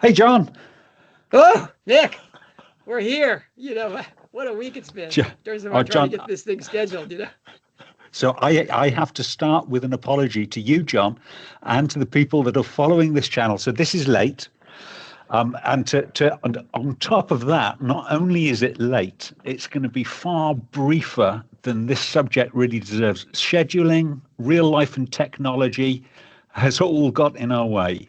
Hey, John. Oh, Nick, we're here. What a week it's been. Jo- In terms of Oh, our trying to John. get this thing scheduled. So I have to start with an apology to you, John, and to the people that are following this channel. So this is late. And on top of that, not only is it late, it's going to be far briefer than this subject really deserves. Scheduling, real life, and technology has all got in our way.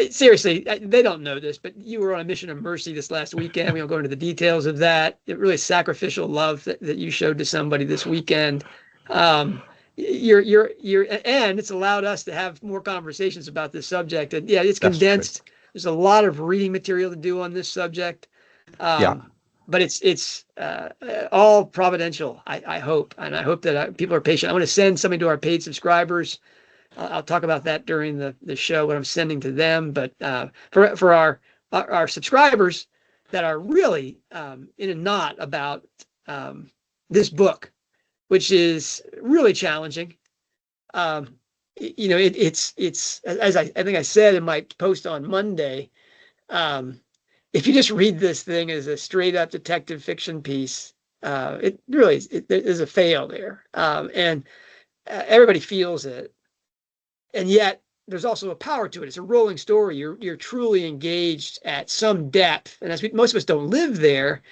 Seriously, they don't know this, but you were on a mission of mercy this last weekend. We don't go into the details of that. It really sacrificial love that you showed to somebody this weekend. Um, and it's allowed us to have more conversations about this subject. And yeah, it's That's true. condensed. There's a lot of reading material to do on this subject. Yeah, But it's all providential, I hope. And I hope that people are patient. I want to send something to our paid subscribers. I'll talk about that during the show, what I'm sending to them. But for our subscribers that are really in a knot about this book, which is really challenging. It's as I think I said in my post on Monday. If you just read this thing as a straight up detective fiction piece, it really there's a fail there, and everybody feels it. And yet there's also a power to it. It's a rolling story. You're truly engaged at some depth, and as most of us don't live there,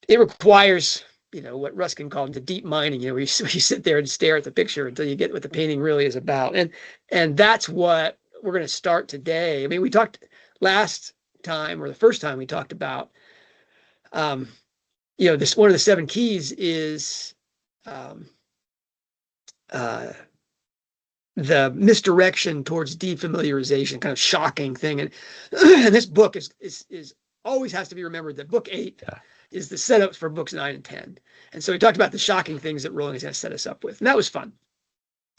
it requires what Ruskin called the deep mining. Where you sit there and stare at the picture until you get what the painting really is about, and that's what we're going to start today. I mean, we talked last time, or the first time we talked about, this one of the seven keys is the misdirection towards defamiliarization, kind of shocking thing. And this book is always has to be remembered that book 8 is the setup for books 9 and 10. And so we talked about the shocking things that Rowling is going to set us up with, and that was fun.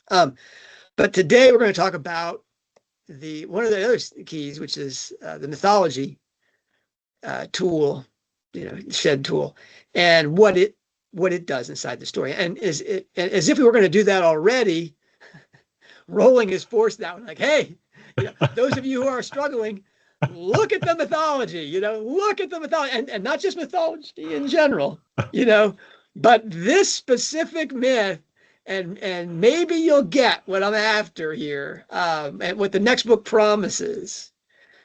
But today we're going to talk about one of the other keys, which is the mythology tool, shed tool, and what it does inside the story. And as if we were going to do that already, Rowling is forced that one. Like, hey, those of you who are struggling, look at the mythology. Look at the mythology, and not just mythology in general. But this specific myth. And maybe you'll get what I'm after here, and what the next book promises.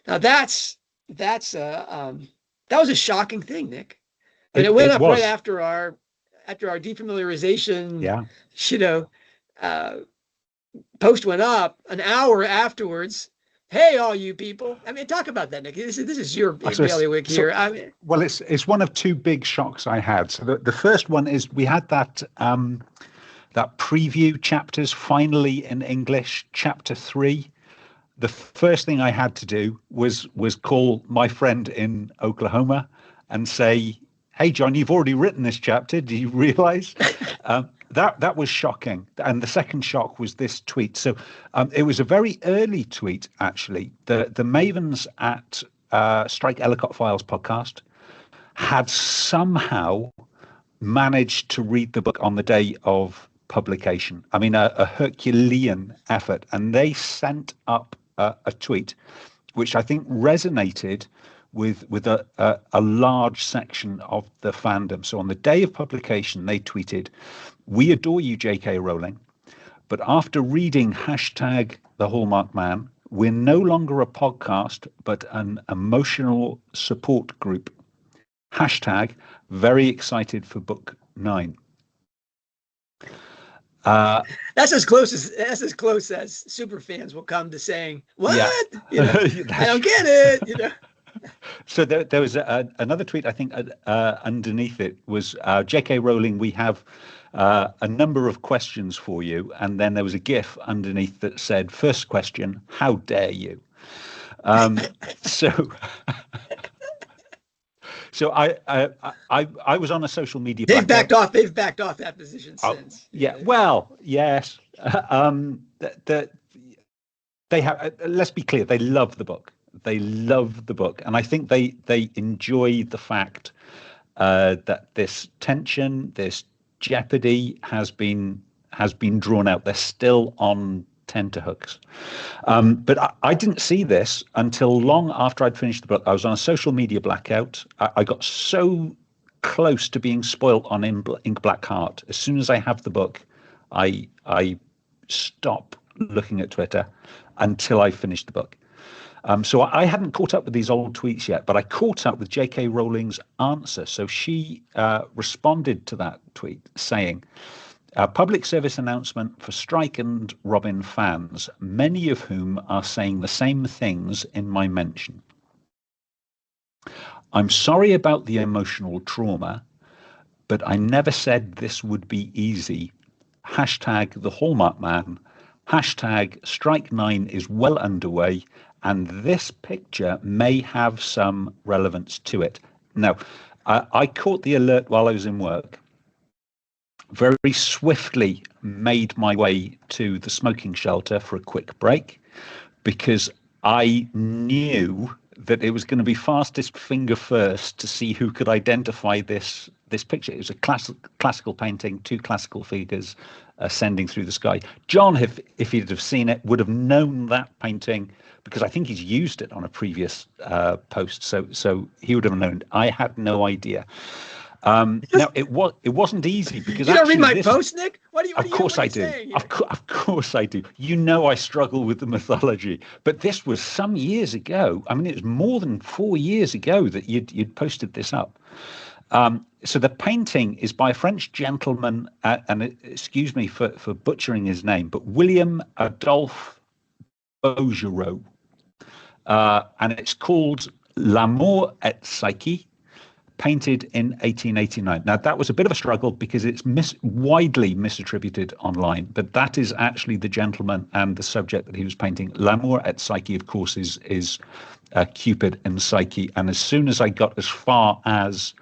Now that was a shocking thing, Nick, and it went up right after our defamiliarization. Yeah. Post went up an hour afterwards. Hey, all you people! I mean, talk about that, Nick. This is your bailiwick here. Well, it's one of two big shocks I had. So the first one is we had that preview chapters finally in English, chapter 3. The first thing I had to do was call my friend in Oklahoma and say, "Hey, John, you've already written this chapter. Do you realize?" That was shocking. And the second shock was this tweet. So it was a very early tweet, actually. The Mavens at Strike Ellicott Files podcast had somehow managed to read the book on the day of publication. I mean, a Herculean effort. And they sent up a tweet, which I think resonated with a large section of the fandom. So on the day of publication, they tweeted, "We adore you, J.K. Rowling, but after reading hashtag The Hallmarked Man, we're no longer a podcast, but an emotional support group. Hashtag very excited for book 9. That's as close as super fans will come to saying, "What? Yeah. I don't get it." So there was another tweet, I think, underneath it was, "J.K. Rowling, we have a number of questions for you." And then there was a GIF underneath that said, "First question, how dare you?" So I was on a social media. They've backed off that position since. Yeah. Well, yes. They have. Let's be clear. They love the book. They love the book, and I think they enjoy the fact that this tension, this jeopardy has been drawn out. They're still on tenterhooks. But I didn't see this until long after I'd finished the book. I was on a social media blackout. I got so close to being spoilt on Ink Black Heart. As soon as I have the book, I stop looking at Twitter until I finish the book. So I hadn't caught up with these old tweets yet, but I caught up with J.K. Rowling's answer. So she responded to that tweet saying, public service announcement for Strike and Robin fans, many of whom are saying the same things in my mention. I'm sorry about the emotional trauma, but I never said this would be easy. Hashtag the Hallmarked Man. Hashtag Strike 9 is well underway, and this picture may have some relevance to it. Now, I caught the alert while I was in work, very swiftly made my way to the smoking shelter for a quick break, because I knew that it was going to be fastest finger first to see who could identify this picture. It was a classical painting, two classical figures ascending through the sky. John, if he'd have seen it, would have known that painting, because I think he's used it on a previous post. So he would have known. I had no idea. Now it wasn't easy, because you don't read my post, Nick. Of course I do. Of course I do. You know I struggle with the mythology, but this was some years ago. I mean, it was more than 4 years ago that you'd posted this up. So the painting is by a French gentleman, and excuse me for butchering his name, but William Adolphe Bouguereau, and it's called L'amour et Psyche, painted in 1889. Now, that was a bit of a struggle because it's widely misattributed online, but that is actually the gentleman and the subject that he was painting. L'amour et Psyche, of course, is Cupid and Psyche. And as soon as I got as far as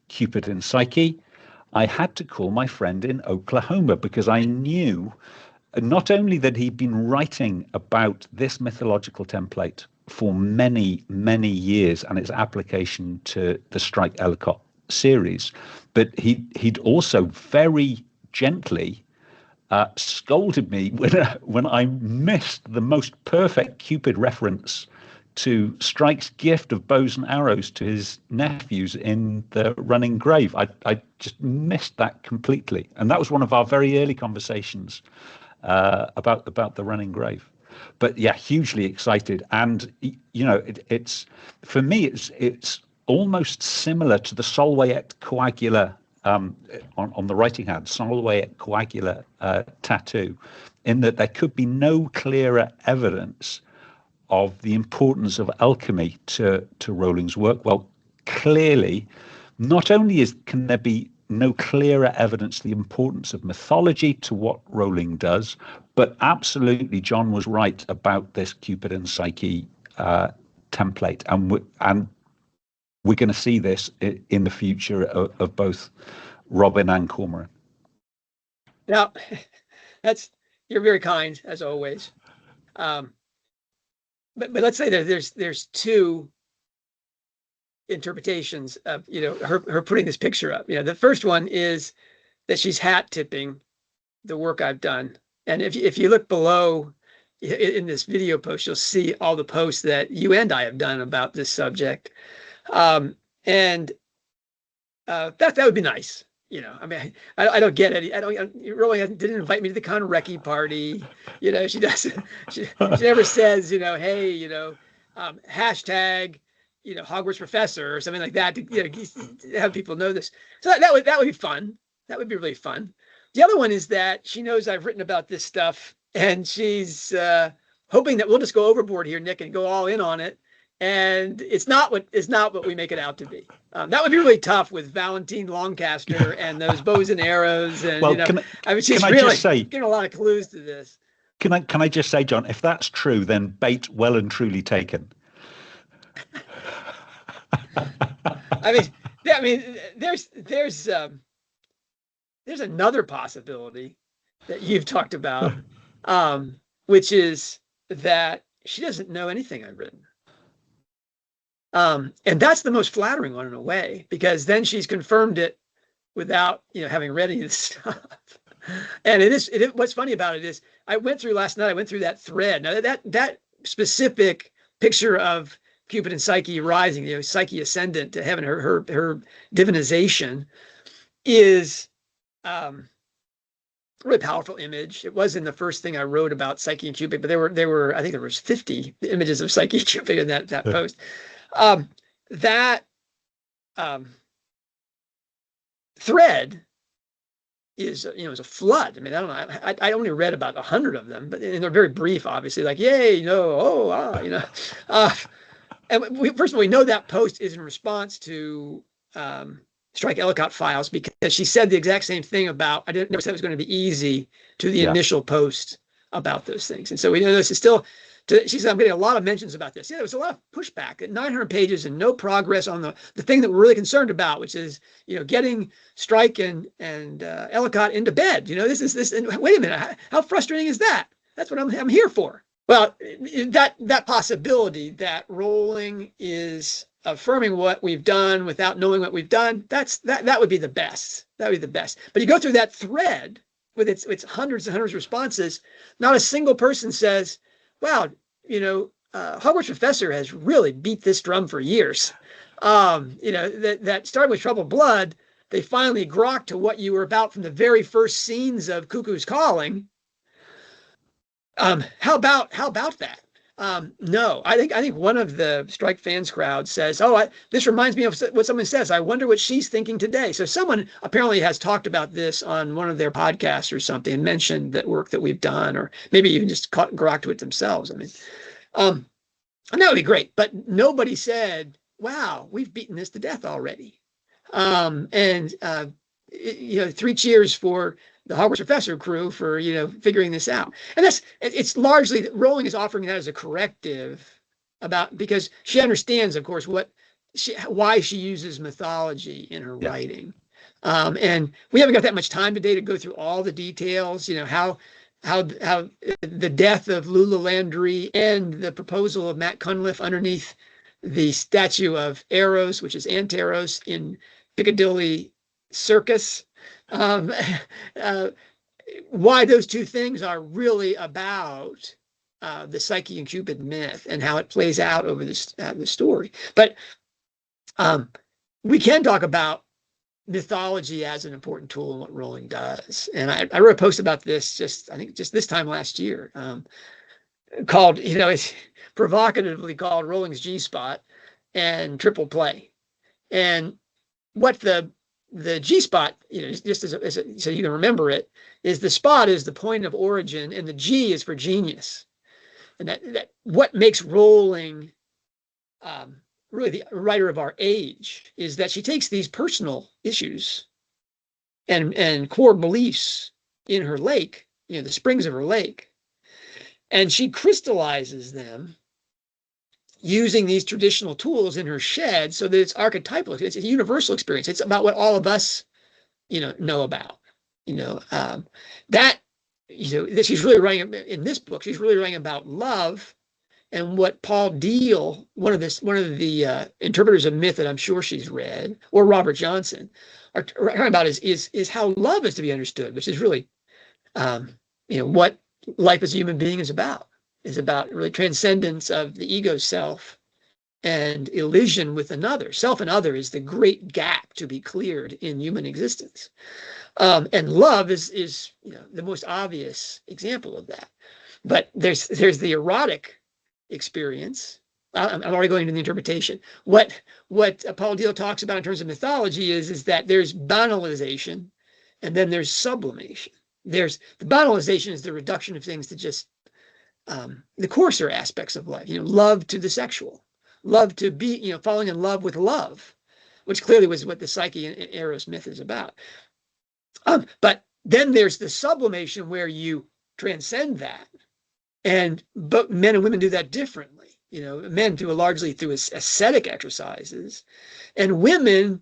Cupid and Psyche, I had to call my friend in Oklahoma, because I knew not only that he'd been writing about this mythological template for many, many years and its application to the Strike Ellicott series, but he'd also very gently scolded me when I missed the most perfect Cupid reference to Strike's gift of bows and arrows to his nephews in the running grave. I just missed that completely, and that was one of our very early conversations about the running grave. But yeah, hugely excited, and it's for me it's almost similar to the Solvay et Coagula on the writing hand, Solvay et Coagula tattoo, in that there could be no clearer evidence of the importance of alchemy to Rowling's work. Well, clearly, not only can there be no clearer evidence of the importance of mythology to what Rowling does, but absolutely John was right about this Cupid and Psyche template, and we're going to see this in the future of both Robin and Cormoran. Now, you're very kind as always. But let's say that there's two interpretations of her putting this picture up. The first one is that she's hat tipping the work I've done, and if you look below in this video post, you'll see all the posts that you and I have done about this subject, and that would be nice. I mean, I don't get it. Rowling didn't invite me to the Conrecki party. She doesn't. She never says, hey, hashtag, Hogwarts professor or something like that to have people know this. So that would be fun. That would be really fun. The other one is that she knows I've written about this stuff, and she's hoping that we'll just go overboard here, Nick, and go all in on it. And it's not what we make it out to be. That would be really tough with Valentine Longcaster and those bows and arrows. And she's really giving a lot of clues to this. Can I just say, John, if that's true, then bait well and truly taken. There's another possibility that you've talked about, which is that she doesn't know anything I've written. And that's the most flattering one in a way, because then she's confirmed it without having read any of the stuff. And what's funny about it is I went through that thread. Now that specific picture of Cupid and Psyche rising, Psyche ascendant to heaven, her divinization is a really powerful image. It was in the first thing I wrote about Psyche and Cupid, but there were I think there was 50 images of Psyche and Cupid in that post. That thread is a flood. I mean, I don't know. I only read about 100 of them, but and they're very brief, obviously. Like, yay, and first of all, we know that post is in response to Strike Ellicott files, because she said the exact same thing about. I didn't never said it was going to be easy to the initial post about those things, and so we know this is still. She said, I'm getting a lot of mentions about this. Yeah, there was a lot of pushback at 900 pages and no progress on the thing that we're really concerned about, which is, getting Strike and Ellicott into bed. This. And wait a minute, how frustrating is that? That's what I'm here for. Well, that possibility that Rowling is affirming what we've done without knowing what we've done, that would be the best. That would be the best. But you go through that thread with its hundreds and hundreds of responses, not a single person says, wow, Hogwarts Professor has really beat this drum for years. That started with Troubled Blood, they finally grokked to what you were about from the very first scenes of Cuckoo's Calling. How about that? No, I think one of the Strike fans crowd says, this reminds me of what someone says. I wonder what she's thinking today. So someone apparently has talked about this on one of their podcasts or something and mentioned that work that we've done, or maybe even just grokked to it themselves. I mean, and that would be great. But nobody said, wow, we've beaten this to death already. Three cheers for the Hogwarts Professor crew for, figuring this out. And it's largely that Rowling is offering that as a corrective because she understands, of course, why she uses mythology in her writing. And we haven't got that much time today to go through all the details, how the death of Lula Landry and the proposal of Matt Cunliffe underneath the statue of Eros, which is Anteros in Piccadilly Circus, why those two things are really about the Psyche and Cupid myth and how it plays out over the story. But we can talk about mythology as an important tool in what Rowling does. And I wrote a post about this just this time last year, called, it's provocatively called Rowling's G-Spot and Triple Play. And what the G-spot, just so you can remember it, is the spot is the point of origin, and the G is for genius. And that what makes Rowling really the writer of our age is that she takes these personal issues and core beliefs in her lake, the springs of her lake, and she crystallizes them using these traditional tools in her shed so that it's archetypal. It's a universal experience. It's about what all of us, know about. That she's really writing in this book. She's really writing about love, and what Paul Deal, one of the interpreters of myth that I'm sure she's read, or Robert Johnson, are talking about is how love is to be understood, which is really, what life as a human being is about. Is about really transcendence of the ego self and elision with another. Self and other is the great gap to be cleared in human existence. And love is the most obvious example of that. But there's the erotic experience. I'm already going into the interpretation. What Paul Deal talks about in terms of mythology is that there's banalization and then there's sublimation. The banalization is the reduction of things to just the coarser aspects of life, love to the sexual, love to be, falling in love with love, which clearly was what the Psyche and Eros myth is about. But then there's the sublimation where you transcend that, and both men and women do that differently. Men largely through ascetic exercises, and women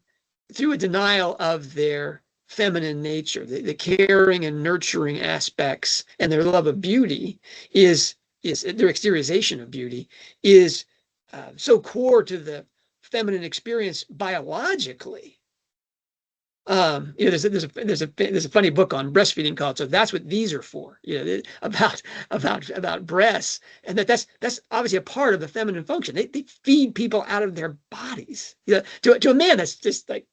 through a denial of their feminine nature, the caring and nurturing aspects, and their love of beauty is their exteriorization of beauty is so core to the feminine experience biologically There's a funny book on breastfeeding called "So That's What These Are For," about breasts, and that's obviously a part of the feminine function. They feed people out of their bodies. To a man, that's just like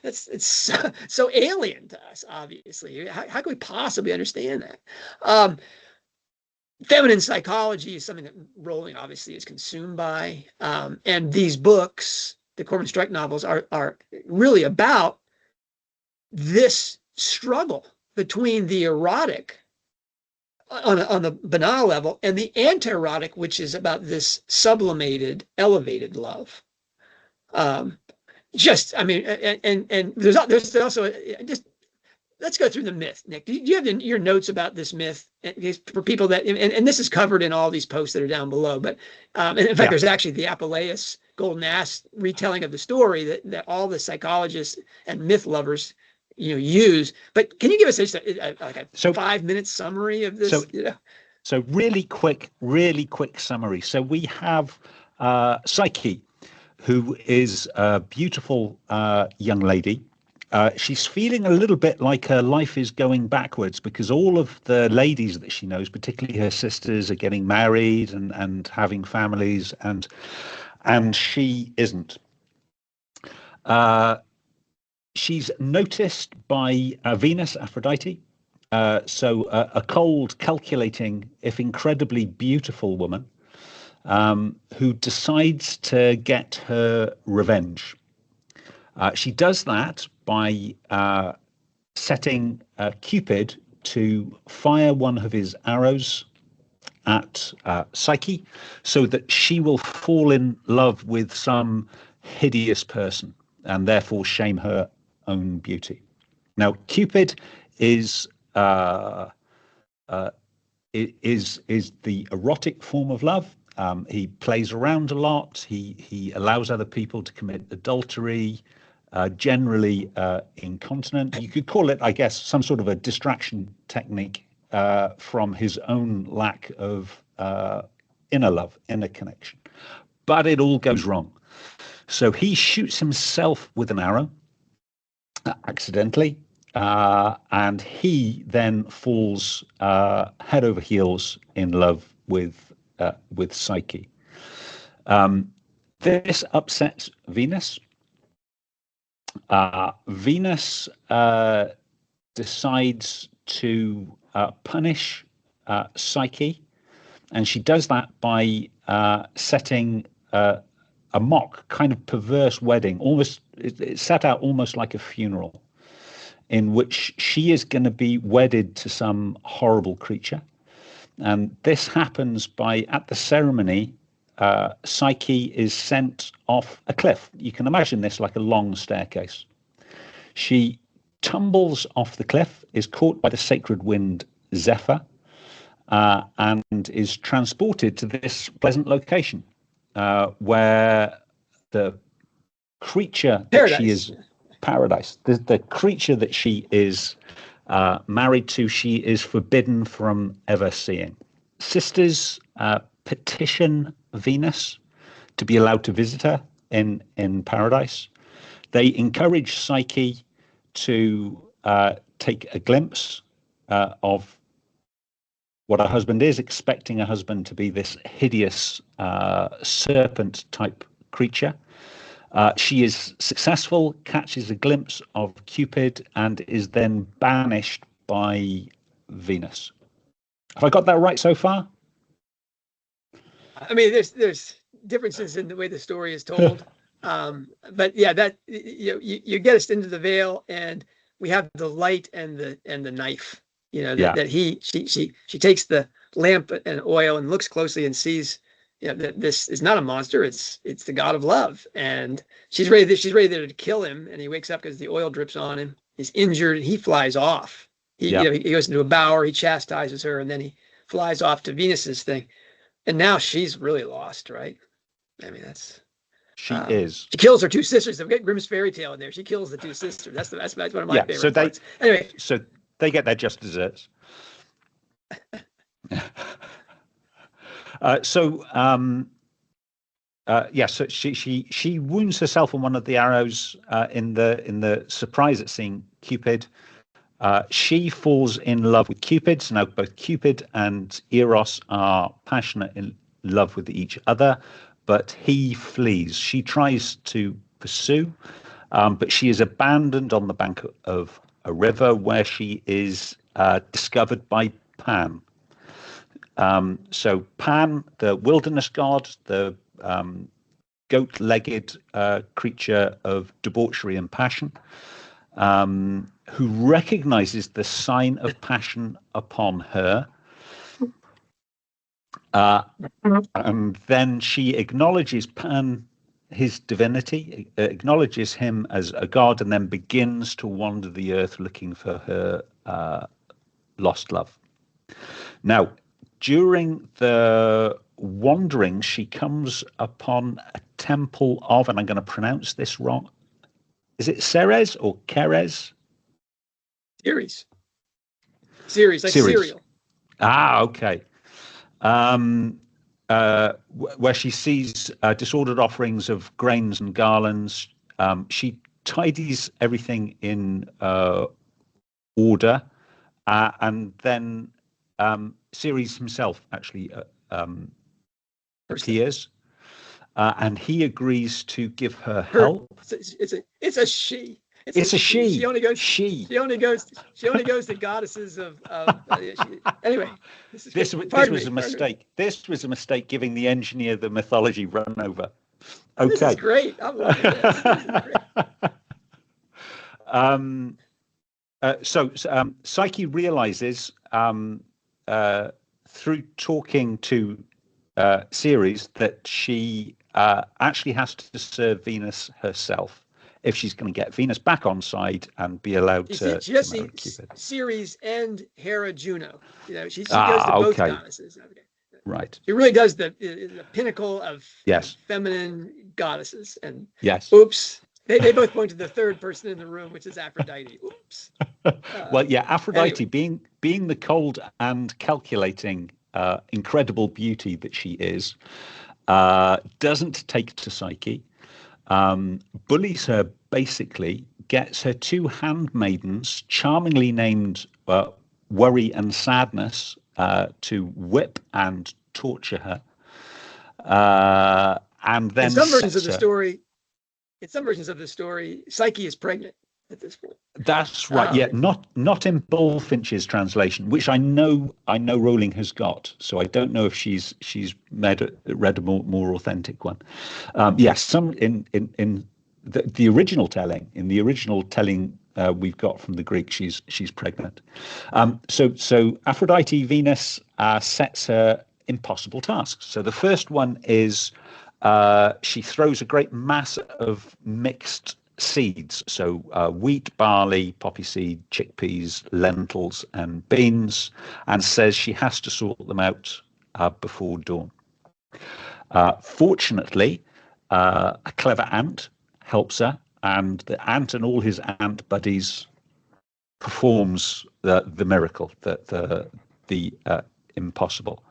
it's so alien to us. Obviously, how can we possibly understand that? Feminine psychology is something that Rowling obviously is consumed by, and these books, the Cormoran Strike novels, are really about this struggle between the erotic on the banal level and the anti-erotic, which is about this sublimated, elevated love. And there's also just let's go through the myth, Nick. Do you have your notes about this myth for people that, and this is covered in all these posts that are down below, but and in fact, there's actually the Apuleius Golden Ass retelling of the story that all the psychologists and myth lovers use. But can you give us a 5-minute summary of this? So really quick summary. So we have Psyche, who is a beautiful young lady. She's feeling a little bit like her life is going backwards because all of the ladies that she knows, particularly her sisters, are getting married and having families, and she isn't. She's noticed by Venus, Aphrodite, so a cold, calculating, if incredibly beautiful woman, who decides to get her revenge. She does that by setting Cupid to fire one of his arrows at Psyche so that she will fall in love with some hideous person and therefore shame her own beauty. Now, Cupid is the erotic form of love. He plays around a lot. He allows other people to commit adultery, generally incontinent. You could call it, I guess, some sort of a distraction technique from his own lack of inner love, inner connection. But it all goes wrong. So he shoots himself with an arrow accidentally, and he then falls head over heels in love with Psyche. This upsets Venus. Venus decides to punish Psyche, and she does that by setting a mock, kind of perverse wedding. Almost, it's set out almost like a funeral, in which she is going to be wedded to some horrible creature. And this happens by, at the ceremony, Psyche is sent off a cliff. You can imagine this like a long staircase. She tumbles off the cliff, is caught by the sacred wind Zephyr, and is transported to this pleasant location where the creature that she is paradise, the creature that she is married to, she is forbidden from ever seeing. Sisters petition Venus to be allowed to visit her in paradise. They encourage Psyche to take a glimpse of what her husband is, expecting her husband to be this hideous serpent-type creature. She is successful, catches a glimpse of Cupid, and is then banished by Venus. Have I got that right so far? I mean, there's differences in the way the story is told, but yeah, that you get us into the veil, and we have the light and the knife. She takes the lamp and oil and looks closely and sees that this is not a monster. It's the god of love, and she's ready to kill him. And he wakes up because the oil drips on him. He's injured. He flies off. He goes into a bower. He chastises her, and then he flies off to Venus's thing. And now she's really lost, right? I mean, she is. She kills her two sisters. They've got Grimm's fairy tale in there. She kills the two sisters. That's one of my favorite parts. Anyway, so they get their just desserts. yeah, so she wounds herself on one of the arrows in the surprise at seeing Cupid. She falls in love with Cupid. So now both Cupid and Eros are passionate in love with each other, but he flees. She tries to pursue, but she is abandoned on the bank of a river where she is discovered by Pan. So Pan, the wilderness god, the goat-legged creature of debauchery and passion, who recognizes the sign of passion upon her. And then she acknowledges Pan, his divinity, acknowledges him as a god, and then begins to wander the earth looking for her lost love. Now, during the wandering, she comes upon a temple of, and I'm going to pronounce this wrong, is it Ceres or Keres? Ceres, like cereal. Ah, okay. Where she sees disordered offerings of grains and garlands. She tidies everything in order, and then Ceres himself actually appears, and he agrees to give her help. It's a she. It's a she. She only goes. She. She only goes to goddesses of. Anyway, this was a mistake. This was a mistake, giving the engineer the mythology run over. Okay. This is great. I'm loving this. This is great. Psyche realizes through talking to Ceres that she actually has to serve Venus herself if she's going to get Venus back on side and be allowed to marry Cupid. Ceres and Hera Juno. She goes to both goddesses. Okay. Right. She really does the pinnacle of feminine goddesses. And oops, they both point to the third person in the room, which is Aphrodite. Oops. Well, yeah, Aphrodite, anyway, being the cold and calculating, incredible beauty that she is, doesn't take to Psyche. Bullies her, basically, gets her two handmaidens, charmingly named Worry and Sadness, to whip and torture her. And then in some versions of the story, Psyche is pregnant at this point. That's right. Yeah, not in Bullfinch's translation, which I know Rowling has got. So I don't know if she's read a more authentic one. Yes, some in the original telling. In the original telling we've got from the Greek, she's pregnant. So Aphrodite, Venus, sets her impossible tasks. So the first one is she throws a great mass of mixed seeds, so wheat, barley, poppy seed, chickpeas, lentils, and beans, and says she has to sort them out before dawn. Fortunately, a clever ant helps her, and the ant and all his ant buddies performs the miracle, the impossible.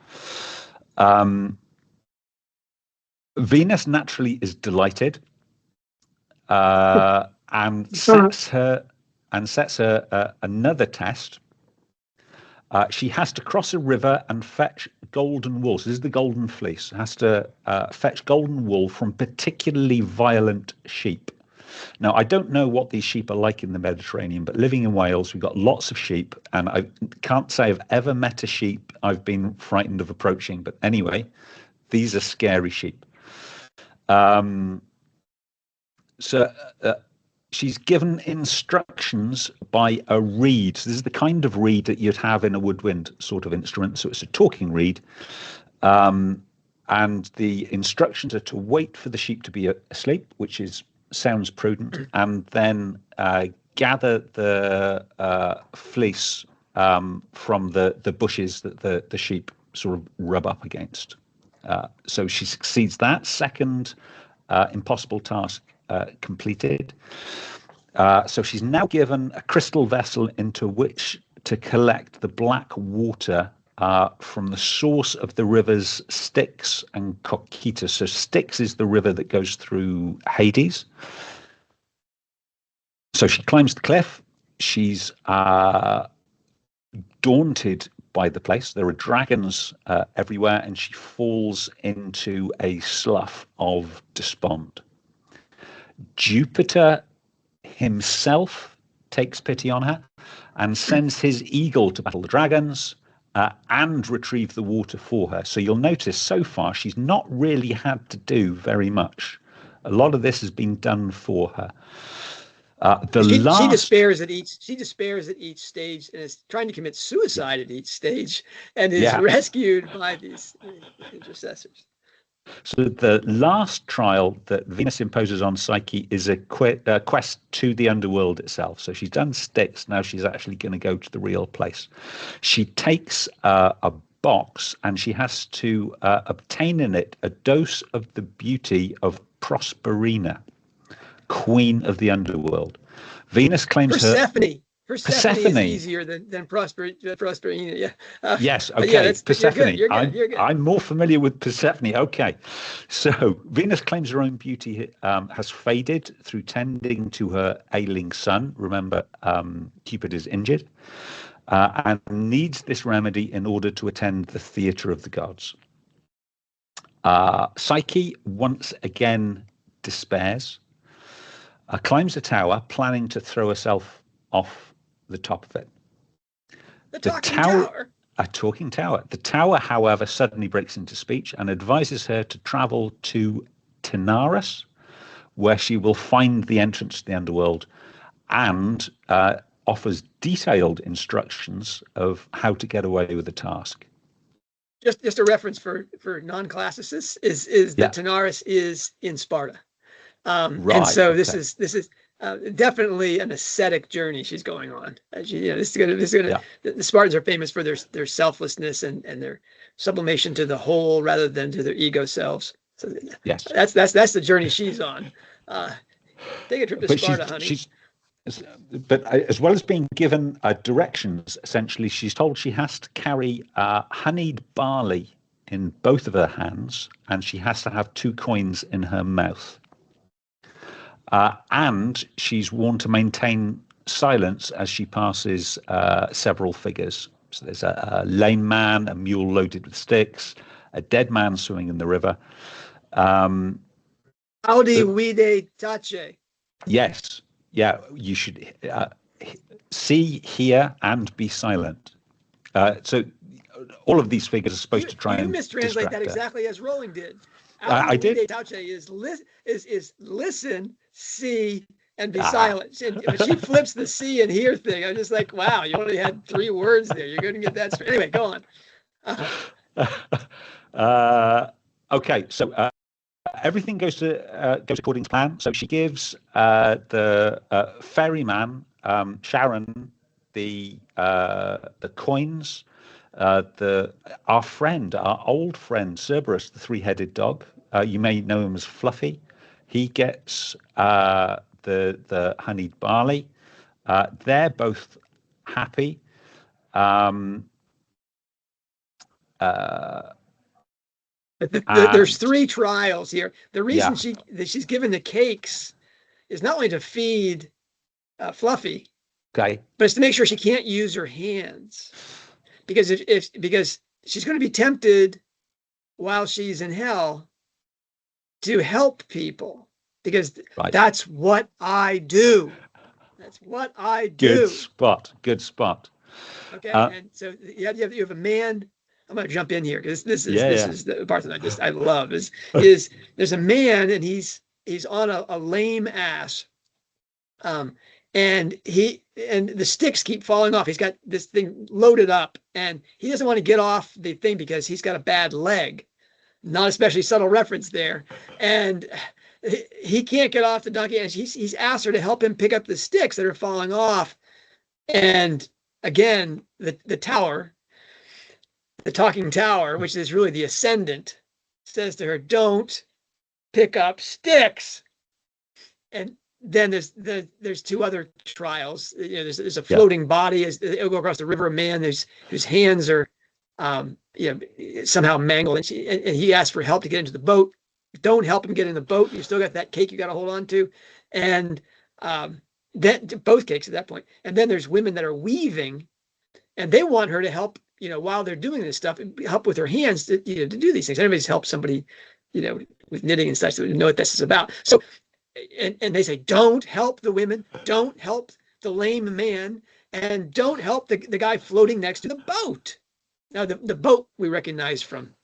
Venus naturally is delighted. And sets her another test. She has to cross a river and fetch golden wool. So this is the golden fleece. Has to fetch golden wool from particularly violent sheep. Now, I don't know what these sheep are like in the Mediterranean, but living in Wales, we've got lots of sheep, and I can't say I've ever met a sheep I've been frightened of approaching. But anyway, these are scary sheep. So she's given instructions by a reed. So this is the kind of reed that you'd have in a woodwind sort of instrument. So it's a talking reed. And the instructions are to wait for the sheep to be asleep, which sounds prudent, and then gather the fleece from the bushes that the sheep sort of rub up against. So she succeeds that. Second impossible task completed. So she's now given a crystal vessel into which to collect the black water from the source of the rivers Styx and Cocytus. So Styx is the river that goes through Hades. So she climbs the cliff. She's daunted by the place. There are dragons everywhere, and she falls into a slough of despond. Jupiter himself takes pity on her and sends his eagle to battle the dragons and retrieve the water for her. So you'll notice so far she's not really had to do very much. A lot of this has been done for her. She despairs at each stage and is trying to commit suicide at each stage and is rescued by these intercessors. So the last trial that Venus imposes on Psyche is a quest to the underworld itself. So she's done Styx. Now she's actually going to go to the real place. She takes a box and she has to obtain in it a dose of the beauty of Proserpina, queen of the underworld. Venus claims Persephone is easier than Proserpina. Yeah. Yes. Okay. Persephone. You're good. I'm more familiar with Persephone. Okay. So Venus claims her own beauty has faded through tending to her ailing son. Remember, Cupid is injured and needs this remedy in order to attend the theatre of the gods. Psyche once again despairs. Climbs a tower, planning to throw herself off the top of it. The talking tower. A talking tower. The tower, however, suddenly breaks into speech and advises her to travel to Taenarus, where she will find the entrance to the underworld and offers detailed instructions of how to get away with the task. Just a reference for non-classicists is that Taenarus is in Sparta. Right, and so this is definitely an ascetic journey she's going on. The Spartans are famous for their selflessness and their sublimation to the whole rather than to their ego selves. So yes, that's the journey she's on. Take a trip to Sparta, honey. But as well as being given directions, essentially, she's told she has to carry honeyed barley in both of her hands, and she has to have 2 coins in her mouth. And she's warned to maintain silence as she passes several figures. So there's a lame man, a mule loaded with sticks, a dead man swimming in the river. Audi vide tace. Yes. Yeah, you should see, hear, and be silent. So all of these figures are supposed to try and mistranslate that exactly as Rowling did. I did. Is listen, see, and be silent. And when she flips the see and hear thing, I'm just like, wow, you only had 3 words there. You're going to get that straight. Anyway, go on. Okay, so everything goes according to plan. So she gives the ferryman Sharon the coins. Our old friend Cerberus, the 3-headed dog. You may know him as Fluffy. He gets the honeyed barley. They're both happy. There's 3 trials here. The reason she's given the cakes is not only to feed Fluffy, okay, but it's to make sure she can't use her hands, because because she's going to be tempted while she's in hell to help people, because that's what I do. That's what I do. Good spot. Okay, and so you have a man. I'm going to jump in here because this is the part that I love is there's a man and he's on a lame ass, and the sticks keep falling off. He's got this thing loaded up and he doesn't want to get off the thing because he's got a bad leg. Not especially subtle reference there, and he can't get off the donkey. And he's asked her to help him pick up the sticks that are falling off. And again, the tower. The talking tower, which is really the ascendant, says to her, "Don't pick up sticks." And then there's 2 other trials. There's a floating body as they go across the river. A man whose hands are somehow mangled. And he asked for help to get into the boat. Don't help him get in the boat. You still got that cake you got to hold on to. And then both cakes at that point. And then there's women that are weaving, and they want her to help, while they're doing this stuff, help with her hands to do these things. Anybody's helped somebody, with knitting and such, so they know what this is about. So, and they say, don't help the women, don't help the lame man, and don't help the guy floating next to the boat. Now, the boat we recognize from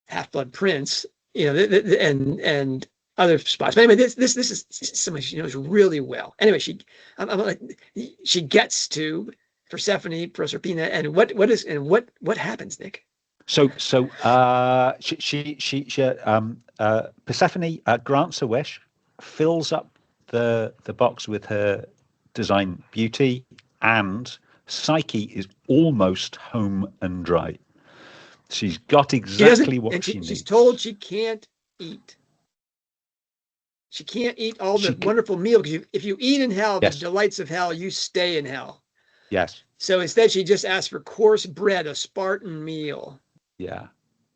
Half-Blood Prince, and other spots. But anyway, this is somebody she knows really well. Anyway, she gets to Persephone, Proserpina, and what happens, Nick? So Persephone grants a wish, fills up the box with her design beauty, and Psyche is almost home and dry. She's got exactly what she needs. She's told she can't eat. She can't eat all the wonderful meal, because if you eat in hell, the delights of hell, you stay in hell. Yes. So instead, she just asks for coarse bread, a Spartan meal. Yeah.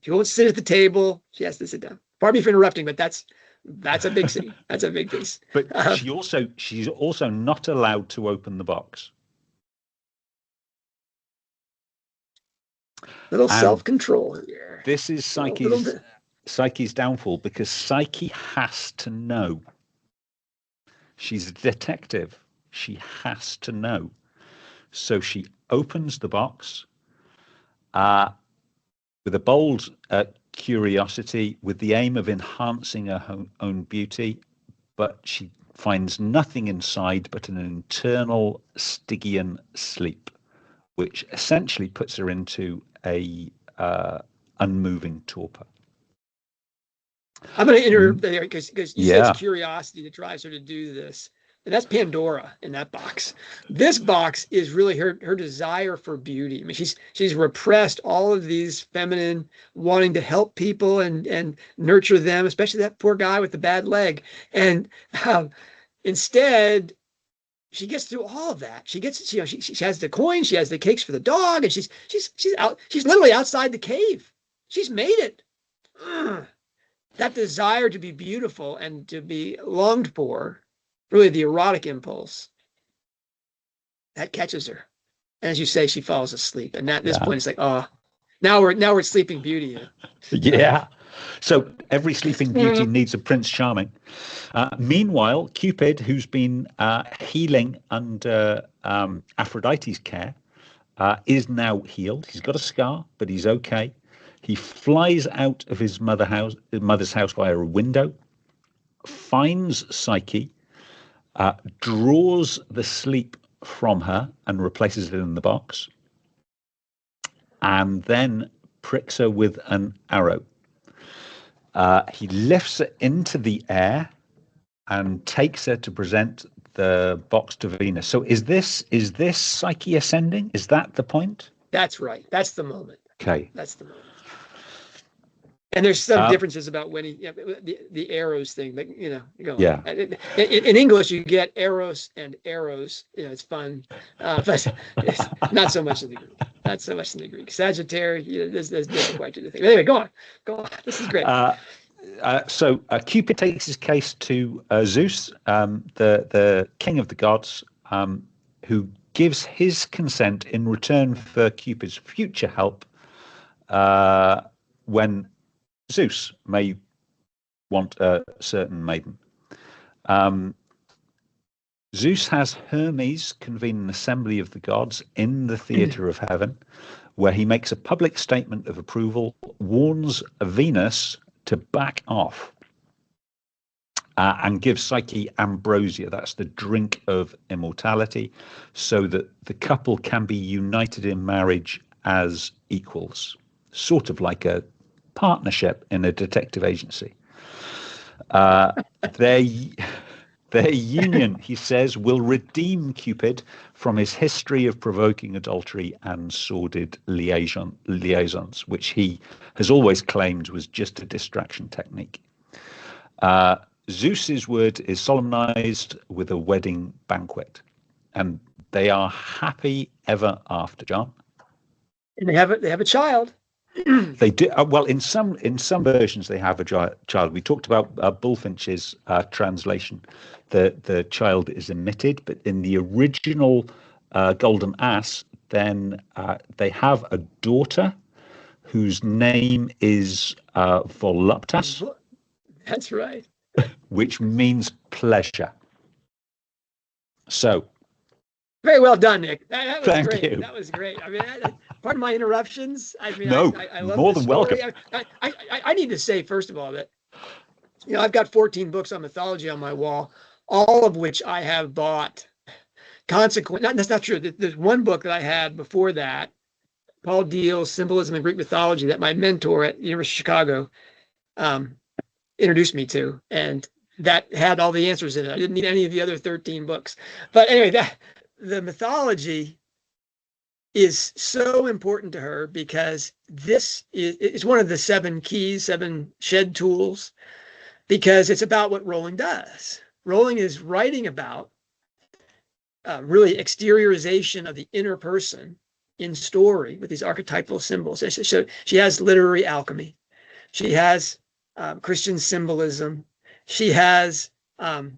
She won't sit at the table. She has to sit down. Pardon me for interrupting, but that's a big scene. That's a big piece. But she's also not allowed to open the box. Little self-control here. This is Psyche's downfall, because Psyche has to know. She's a detective. She has to know. So she opens the box with a bold curiosity, with the aim of enhancing her own beauty, but she finds nothing inside but an internal Stygian sleep, which essentially puts her into a unmoving torpor. I'm going to interrupt there because you said it's curiosity that drives her to do this. And that's Pandora in that box. This box is really her desire for beauty. I mean, she's repressed all of these feminine wanting to help people and nurture them, especially that poor guy with the bad leg. And instead, she gets through all of that. She has the coin, she has the cakes for the dog, and she's literally outside the cave. She's made it. That desire to be beautiful and to be longed for, really the erotic impulse, that catches her. And as you say, she falls asleep. And at this point, it's like, now we're at Sleeping Beauty. Yeah. So every Sleeping Beauty needs a Prince Charming. Meanwhile, Cupid, who's been healing under Aphrodite's care, is now healed. He's got a scar, but he's okay. He flies out of his mother's house via a window, finds Psyche, draws the sleep from her and replaces it in the box, and then pricks her with an arrow. He lifts her into the air and takes her to present the box to Venus. So is this Psyche ascending? Is that the point? That's right. That's the moment. Okay. That's the moment. And there's some differences about when the Eros thing, but you go. Yeah. In English, you get Eros and Anteros. It's fun, but it's not so much in the Greek. Not so much in the Greek. Sagittarius. There's different quite to the thing. But anyway, go on. This is great. So Cupid takes his case to Zeus, the king of the gods, who gives his consent in return for Cupid's future help when Zeus may want a certain maiden. Zeus has Hermes convene an assembly of the gods in the theatre of heaven, where he makes a public statement of approval, warns Venus to back off, and gives Psyche ambrosia, that's the drink of immortality, so that the couple can be united in marriage as equals, sort of like a partnership in a detective agency. Their union, he says, will redeem Cupid from his history of provoking adultery and sordid liaisons, which he has always claimed was just a distraction technique. Zeus's word is solemnized with a wedding banquet, and they are happy ever after, John. And they have a child. They do well in some versions. They have a child. We talked about Bullfinch's translation. The child is omitted, but in the original Golden Ass, then they have a daughter whose name is Voluptas. That's right. Which means pleasure. So, very well done, Nick. That was thank great. you. That was great. I mean, pardon my interruptions. I mean, no, I love more the than story. welcome. I need to say, first of all, that I've got 14 books on mythology on my wall, all of which I have bought. That's not true. There's one book that I had before that, Paul Deal's Symbolism in Greek Mythology, that my mentor at the University of Chicago introduced me to, and that had all the answers in it. I didn't need any of the other 13 books. But anyway, the mythology is so important to her because it's one of the 7 keys, 7 shed tools, because it's about what Rowling does. Rowling is writing about really exteriorization of the inner person in story with these archetypal symbols. So she has literary alchemy. She has Christian symbolism. She has the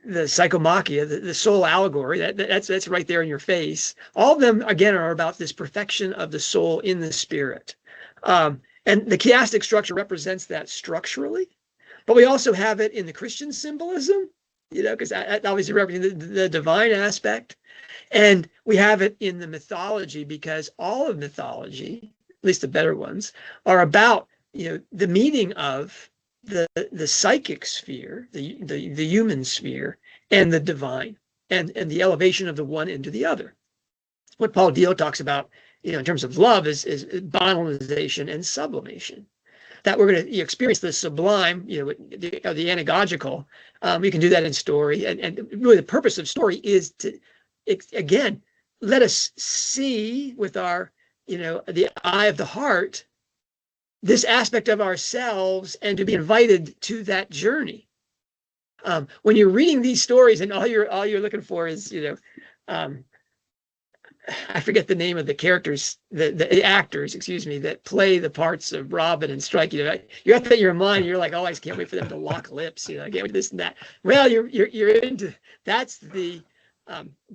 psychomachia, the soul allegory. That's right there in your face. All of them, again, are about this perfection of the soul in the spirit. And the chiastic structure represents that structurally. But we also have it in the Christian symbolism, because that obviously represents the divine aspect. And we have it in the mythology because all of mythology, at least the better ones, are about the meeting of the psychic sphere, the human sphere, and the divine, and the elevation of the one into the other. What Paul Deal talks about, in terms of love, is banalization and sublimation. That we're going to experience the sublime, the anagogical. We can do that in story, and really the purpose of story is to, again, let us see with our, the eye of the heart, this aspect of ourselves, and to be invited to that journey. When you're reading these stories, and all you're looking for is, I forget the name of the characters, the actors, excuse me, that play the parts of Robin and Strike. You have that in your mind. You're like, oh, I just can't wait for them to lock lips. I can't wait this and that. Well, you're into that's the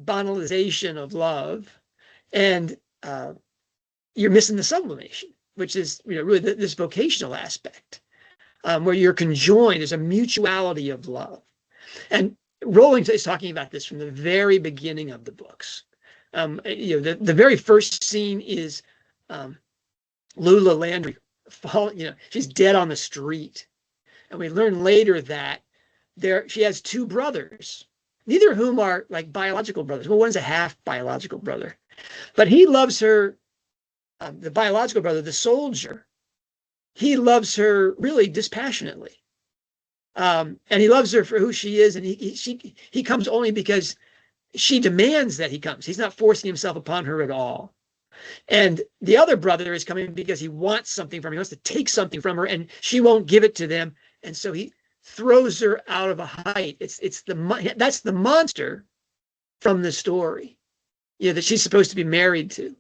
banalization of love, and you're missing the sublimation, which is really this vocational aspect, where you're conjoined. There's a mutuality of love, and Rowling is talking about this from the very beginning of the books. The very first scene is Lula Landry falling. She's dead on the street, and we learn later that she has 2 brothers, neither of whom are like biological brothers. Well, one's a half biological brother, but he loves her. The biological brother, the soldier, he loves her really dispassionately, and he loves her for who she is, and he comes only because she demands that he comes. He's not forcing himself upon her at all. And the other brother is coming because he wants something from her. He wants to take something from her, and she won't give it to them, and so he throws her out of a height. That's the monster from the story, that she's supposed to be married to.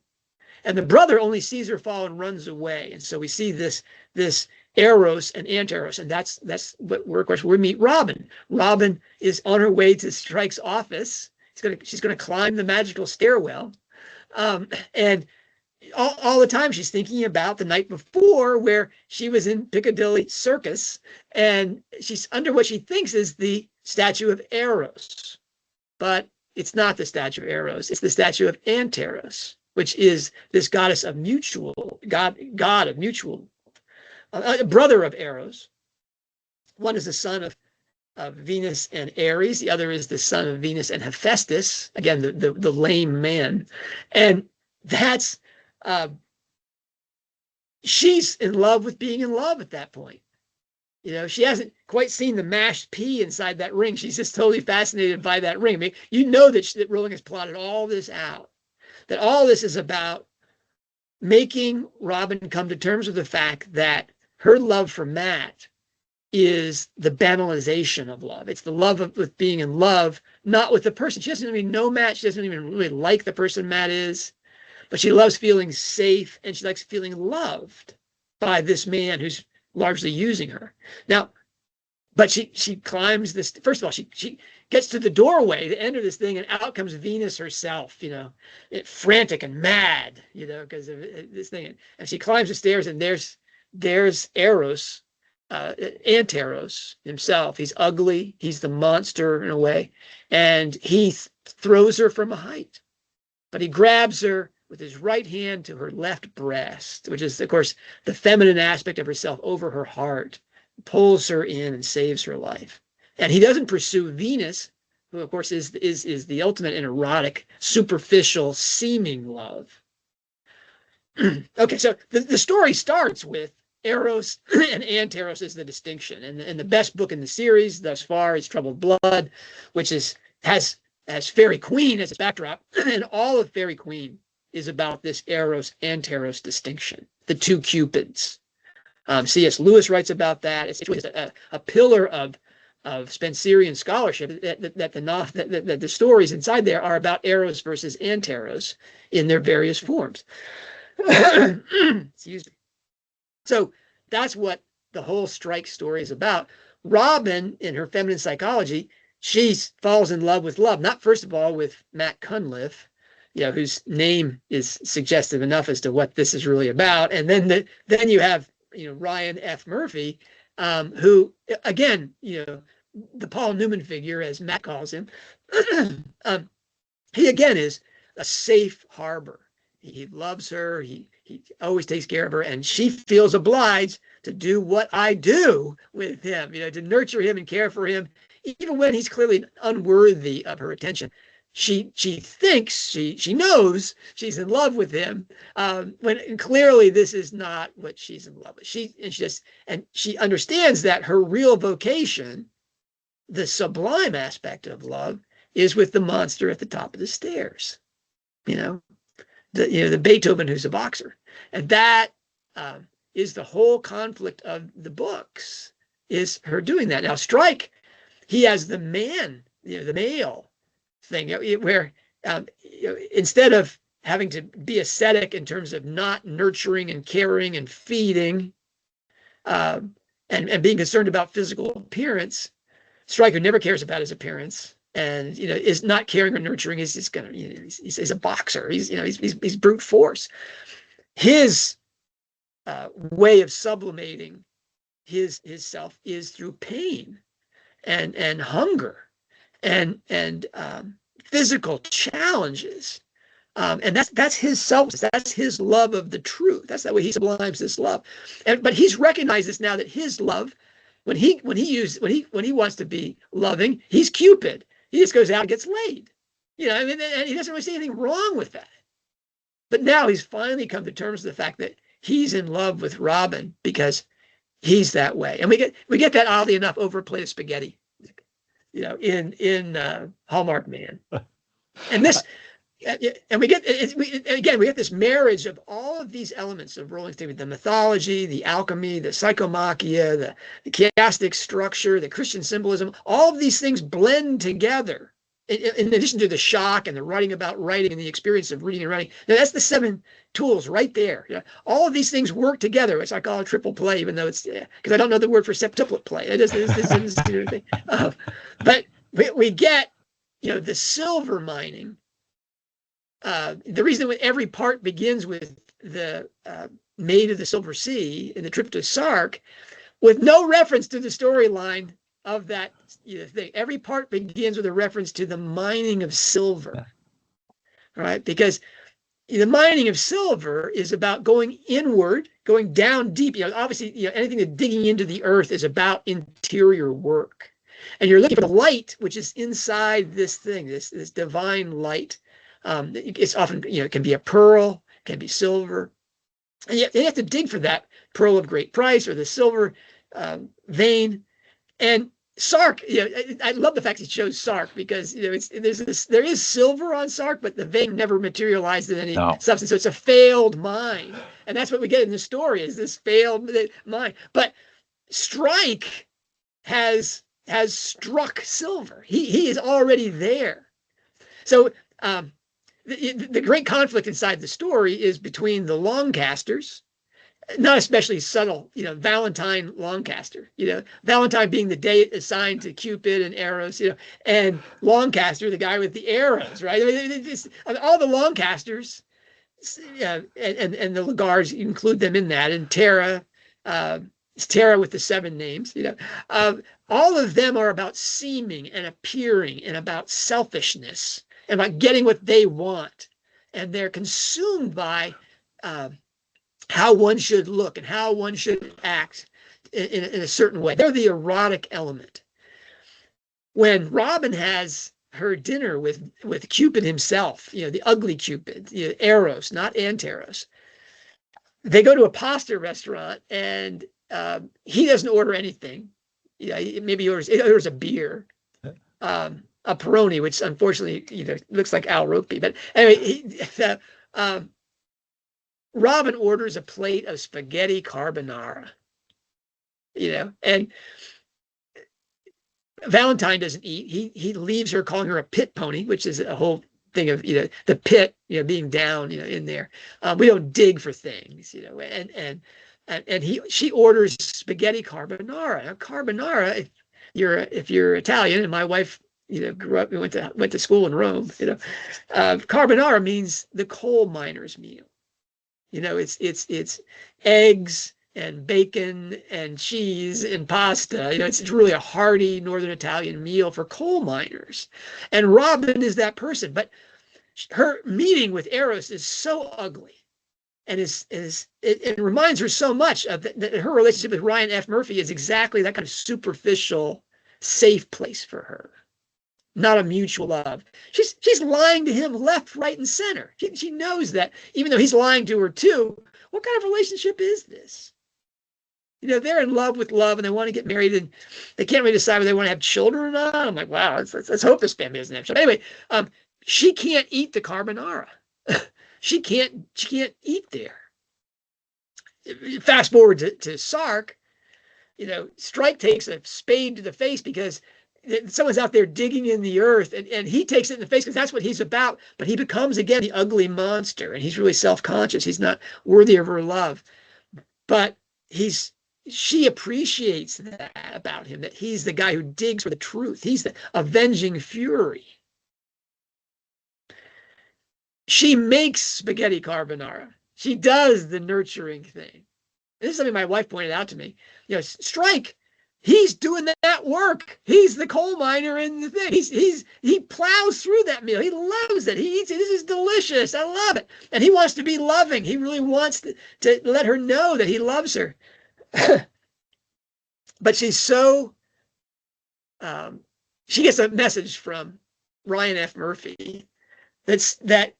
And the brother only sees her fall and runs away. And so we see this Eros and Anteros, and that's what we meet Robin. Robin is on her way to Strike's office. She's gonna climb the magical stairwell, and all the time she's thinking about the night before where she was in Piccadilly Circus, and she's under what she thinks is the statue of Eros, but it's not the statue of Eros. It's the statue of Anteros, which is this goddess of mutual, god of mutual, a brother of Eros. One is the son of Venus and Ares. The other is the son of Venus and Hephaestus. Again, the lame man. And that's, she's in love with being in love at that point. She hasn't quite seen the mashed pea inside that ring. She's just totally fascinated by that ring. I mean, that Rowling has plotted all this out. That all this is about making Robin come to terms with the fact that her love for Matt is the banalization of love. It's the love with being in love, not with the person. She doesn't even know Matt. She doesn't even really like the person Matt is. but she loves feeling safe, and she likes feeling loved by this man who's largely using her. Now, but she climbs this. First of all, she gets to the doorway to enter this thing, and out comes Venus herself, frantic and mad, because of this thing. And she climbs the stairs, and there's Eros, Anteros himself. He's ugly. He's the monster in a way, and he throws her from a height. But he grabs her with his right hand to her left breast, which is, of course, the feminine aspect of herself over her heart, pulls her in and saves her life. And he doesn't pursue Venus, who, of course, is the ultimate in erotic, superficial, seeming love. Okay, so the story starts with Eros and Anteros is the distinction. And the best book in the series thus far is Troubled Blood, which has Fairy Queen as its backdrop. And all of Fairy Queen is about this Eros-Anteros distinction, the two Cupids. C.S. Lewis writes about that. It's a pillar of Spencerian scholarship that the stories inside there are about Eros versus Anteros in their various forms. Excuse me. So that's what the whole Strike story is about. Robin, in her feminine psychology, she falls in love with love, not first of all with Matt Cunliffe, whose name is suggestive enough as to what this is really about, and then you have Ryan F. Murphy, who, again, the Paul Newman figure, as Matt calls him, he again is a safe harbor. He loves her. He always takes care of her, and she feels obliged to do what I do with him, to nurture him and care for him, even when he's clearly unworthy of her attention. She thinks, she knows she's in love with him, when clearly this is not what she's in love with. She understands that her real vocation, the sublime aspect of love, is with the monster at the top of the stairs. The Beethoven who's a boxer, and that is the whole conflict of the books, is her doing that. Now, Strike, he has the man, the male thing, where instead of having to be ascetic in terms of not nurturing and caring and feeding, and being concerned about physical appearance, Stryker never cares about his appearance, and is not caring or nurturing. He's just gonna, he's a boxer. He's brute force. His way of sublimating his self is through pain and hunger and physical challenges, and that's his self. That's his love of the truth. That's the way he sublimes this love. But he's recognized this now, that his love, when he wants to be loving, he's Cupid. He just goes out and gets laid, and he doesn't really see anything wrong with that. But now he's finally come to terms with the fact that he's in love with Robin because he's that way. And we get that, oddly enough, over a plate of spaghetti, in Hallmarked Man. And this, and we get this marriage of all of these elements of Rowling's theory: the mythology, the alchemy, the psychomachia, the chiastic structure, the Christian symbolism. All of these things blend together, in addition to the shock and the writing about writing and the experience of reading and writing. Now, that's the 7 tools right there. All of these things work together, which I call a triple play, even though it's, because I don't know the word for septuplet play. It is thing. But we get, the silver mining. The reason that every part begins with the Maid of the Silver Sea in the trip to Sark, with no reference to the storyline of that thing. Every part begins with a reference to the mining of silver, right? Because the mining of silver is about going inward, going down deep. Obviously, anything that's digging into the earth is about interior work, and you're looking for the light which is inside this thing, this divine light. It's often, it can be a pearl, can be silver, and you have to dig for that pearl of great price or the silver vein. And Sark, I love the fact he chose Sark, because there is silver on Sark, but the vein never materialized in any substance. So it's a failed mine, and that's what we get in the story, is this failed mine. But Strike has struck silver. He is already there. So the great conflict inside the story is between the Longcasters, not especially subtle, Valentine Longcaster, Valentine being the date assigned to Cupid and Eros, and Longcaster, the guy with the arrows, right? I mean, all the Longcasters, and the Lagards, you include them in that, and Tara, Tara with the 7 names, all of them are about seeming and appearing and about selfishness and about getting what they want. And they're consumed by how one should look and how one should act in a certain way. They're the erotic element. When Robin has her dinner with Cupid himself, the ugly Cupid, Eros, not Anteros, they go to a pasta restaurant and he doesn't order anything. Maybe he orders a beer, a Peroni, which unfortunately, looks like Al Ropi. But anyway, Robin orders a plate of spaghetti carbonara, and Valentine doesn't eat. He leaves her, calling her a pit pony, which is a whole thing of, the pit, being down, in there. We don't dig for things, and she orders spaghetti carbonara. Now, carbonara, if you're Italian, and my wife, grew up, we went to school in Rome, carbonara means the coal miner's meal. It's eggs and bacon and cheese and pasta. It's really a hearty Northern Italian meal for coal miners. And Robin is that person. But her meeting with Eros is so ugly. And it reminds her so much of that her relationship with Ryan F. Murphy is exactly that kind of superficial, safe place for her. Not a mutual love. She's lying to him left, right, and center. She knows that, even though he's lying to her too. What kind of relationship is this? They're in love with love and they want to get married and they can't really decide whether they want to have children or not. I'm like, wow, let's hope this family doesn't have children. Anyway, she can't eat the carbonara. She can't eat there. Fast forward to Sark, Strike takes a spade to the face because someone's out there digging in the earth, and he takes it in the face because that's what he's about. But he becomes, again, the ugly monster, and he's really self-conscious. He's not worthy of her love. But she appreciates that about him, that he's the guy who digs for the truth. He's the avenging fury. She makes spaghetti carbonara. She does the nurturing thing. This is something my wife pointed out to me. Strike, he's doing that work. He's the coal miner in the thing. He plows through that meal. He loves it. He eats it. This is delicious. I love it. And he wants to be loving. He really wants to let her know that he loves her. But she's so she gets a message from Ryan F. Murphy that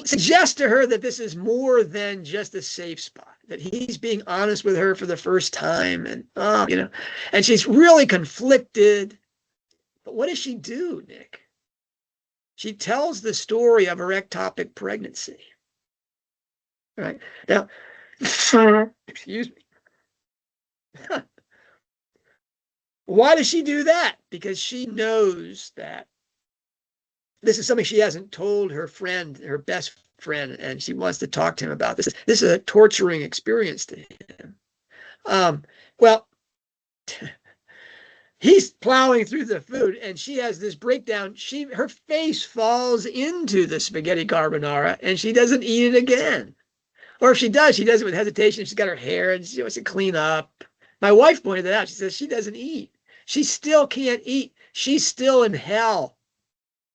suggests to her that this is more than just a safe spot, that he's being honest with her for the first time, and and she's really conflicted. But what does she do, Nick? She tells the story of her ectopic pregnancy. Right now, excuse me. Why does she do that? Because she knows that this is something she hasn't told her friend, her best friend, and she wants to talk to him about this. This is a torturing experience to him. Well, he's plowing through the food, and she has this breakdown. Her face falls into the spaghetti carbonara, and she doesn't eat it again. Or if she does it with hesitation. She's got her hair, and she wants to clean up. My wife pointed that out. She says she doesn't eat. She still can't eat. She's still in hell.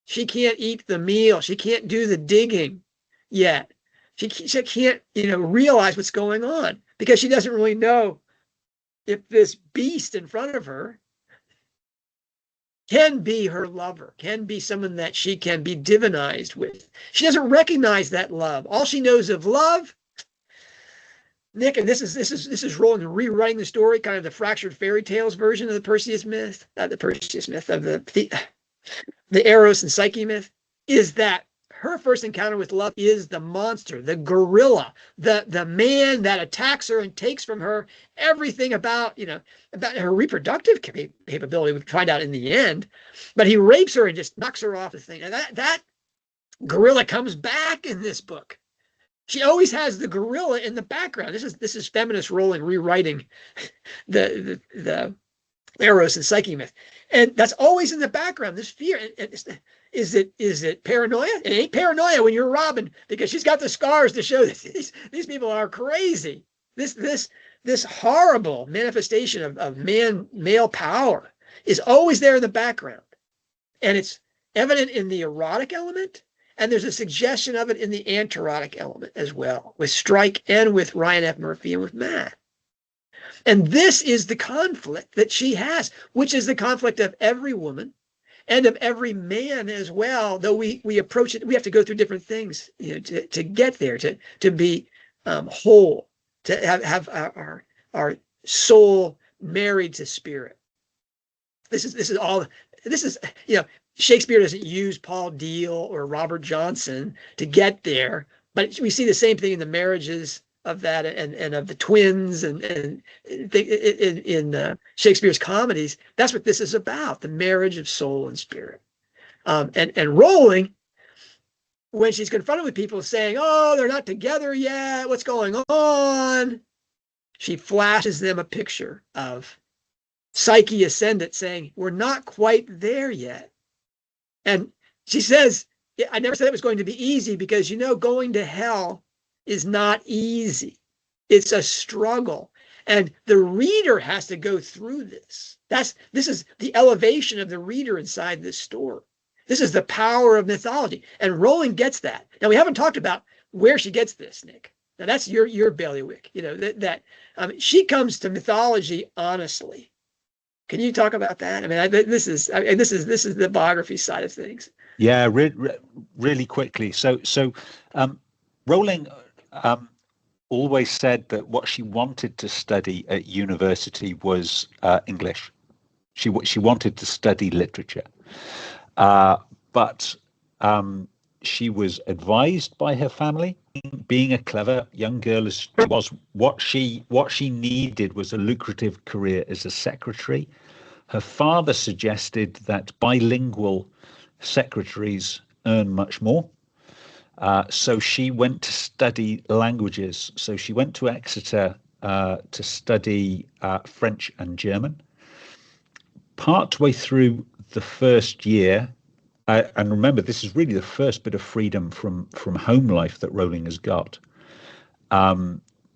She can't eat the meal. She can't do the digging yet. She can't, realize what's going on because she doesn't really know if this beast in front of her can be her lover, can be someone that she can be divinized with. She doesn't recognize that love. All she knows of love, Nick, and this is Rowling rewriting the story, kind of the fractured fairy tales version of the Perseus myth, not the Perseus myth, of the Eros and Psyche myth, is that her first encounter with love is the monster, the gorilla, the man that attacks her and takes from her everything about her reproductive capability. We find out in the end, but he rapes her and just knocks her off the thing. And that Gorilla comes back in this book. She always has the gorilla in the background. This is feminist Rowling rewriting the Eros and Psyche myth, and that's always in the background. This fear. Is it paranoia? It ain't paranoia when you're Robin, because she's got the scars to show that these people are crazy. This horrible manifestation of male power is always there in the background, and it's evident in the erotic element. And there's a suggestion of it in the anterotic element as well, with Strike and with Ryan F. Murphy and with Matt. And this is the conflict that she has, which is the conflict of every woman and of every man as well. Though we approach it, we have to go through different things, to get there, to be whole, to have our soul married to spirit. This is Shakespeare doesn't use Paul Deal or Robert Johnson to get there, but we see the same thing in the marriages of that and of the twins and in Shakespeare's comedies. That's what this is about, the marriage of soul and spirit. And Rowling, when she's confronted with people saying, "Oh, they're not together yet, what's going on?" she flashes them a picture of Psyche ascendant saying, "We're not quite there yet." And she says, "I never said it was going to be easy, because going to hell is not easy. It's a struggle. And the reader has to go through this. This is the elevation of the reader inside this story. This is the power of mythology." And Rowling gets that. Now, we haven't talked about where she gets this, Nick. Now, that's your bailiwick. She comes to mythology honestly. Can you talk about that? I mean, this is the biography side of things. Yeah, really quickly. So Rowling always said that what she wanted to study at university was English. She wanted to study literature, but she was advised by her family. Being a clever young girl as she was, what she needed was a lucrative career as a secretary. Her father suggested that bilingual secretaries earn much more. So she went to study languages. So she went to Exeter to study French and German. Partway through the first year, and remember, this is really the first bit of freedom from home life that Rowling has got.